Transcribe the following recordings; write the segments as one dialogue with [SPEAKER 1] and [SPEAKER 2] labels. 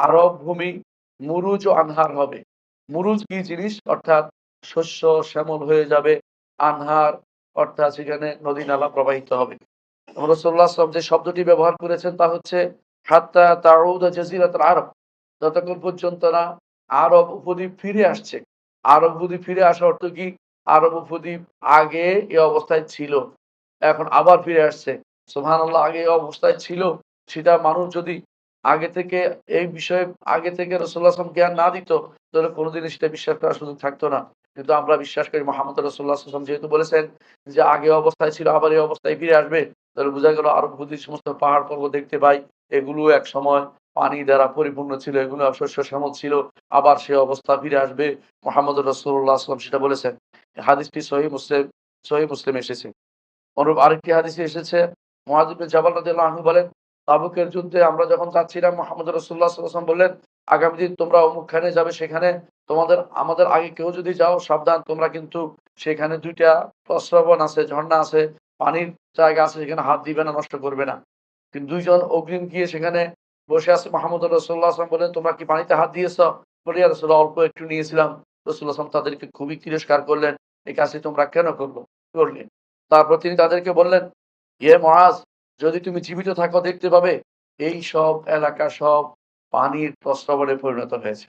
[SPEAKER 1] আরব ভূমি মুরুজ ও আনহার হবে। মুরুজ কি জিনিস? অর্থাৎ শস্য শ্যামল হয়ে যাবে। আনহার অর্থাৎ সেখানে নদী নালা প্রবাহিত হবে। রাসূলুল্লাহ সাল্লাল্লাহু আলাইহি ওয়াসাল্লাম যে শব্দটি ব্যবহার করেছেন তা হচ্ছে হাত্তা তাউদা জাজিরাতুল আরব। যতক্ষণ পর্যন্ত না আরব উপদ্বীপ ফিরে আসছে। আরব উপদ্বীপ ফিরে আসার অর্থ কি? আরব উপদ্বীপ আগে এ অবস্থায় ছিল। এখন আবার ফিরে আসছে। সুবহানাল্লাহ, আগে এই অবস্থায় ছিল, সেটা মানুষ যদি আগে থেকে এই বিষয়ে আগে থেকে রাসূলুল্লাহ সাল্লাল্লাহু আলাইহি ওয়াসাল্লাম জ্ঞান না দিত, তাহলে কোনদিনই সেটা বিশ্বাস করার সুযোগ থাকতো না। কিন্তু আমরা বিশ্বাস করি মুহাম্মদ রাসূলুল্লাহ সাল্লাল্লাহু আলাইহি ওয়াসাল্লাম যেহেতু বলেছেন যে আগে অবস্থায় ছিল আবার এই অবস্থায় ফিরে আসবে, তাহলে বোঝা গেল আরব উপদ্বীপ সমস্ত পাহাড় পর্বত দেখতে পাই, এগুলো একসময় পানি দ্বারা পরিপূর্ণ ছিল, এগুলো শস্য শ্যামল ছিল, আবার সে অবস্থা ফিরে আসবে। মুহাম্মদুর রাসূলুল্লাহ সাল্লাল্লাহু আলাইহি ওয়াসাল্লাম সেটা বলেছেন। হাদিসটি সহিহ মুসলিমে এসেছে। অনুরূপ আরেকটি হাদিসে এসেছে, মুআয ইবনে জাবাল রাদিয়াল্লাহু আনহু বলেন, তাবুকের যুদ্ধে আমরা যখন যাচ্ছিলাম মুহাম্মদ রাসূলুল্লাহ সাল্লাল্লাহু আলাইহি ওয়াসাল্লাম বললেন, আগামী দিন তোমরা অমুকখানে যাবে, সেখানে আমাদের আগে কেউ যদি যাও সাবধান, তোমরা কিন্তু সেখানে ২ টা প্রস্রবণ আছে, ঝর্ণা আছে, পানির জায়গা আছে, সেখানে হাত দিবে না, নষ্ট করবে না। কিন্তু ২ জন অগ্রিম গিয়ে সেখানে বসে আছে, মুহাম্মদুর রাসূলুল্লাহ সাল্লাল্লাহু আলাইহি ওয়াসাল্লাম বললেন, তোমরা কি পানিতে হাত দিয়েছ? বলে, ইয়া রাসূলুল্লাহ অল্প একটু নিয়েছিলাম। রাসূলুল্লাহ সাল্লাল্লাহু আলাইহি ওয়াসাল্লাম তাদেরকে খুবই তিরস্কার করলেন। এই কাজটি তোমরা কেন করলে? তারপর তিনি তাদেরকে বললেন, ইয়ে মুআজ, যদি তুমি জীবিত থাকো দেখতে পাবে এই সব এলাকা সব পানির প্রস্রবণে পরিণত হয়েছে।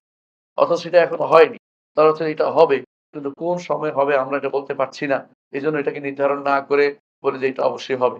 [SPEAKER 1] অথচ সেটা এখনো হয়নি। তারা হচ্ছে এটা হবে। কিন্তু কোন সময় হবে আমরা এটা বলতে পারছি না। এজন্য এটাকে নির্ধারণ না করে বলি যে এটা অবশ্যই হবে।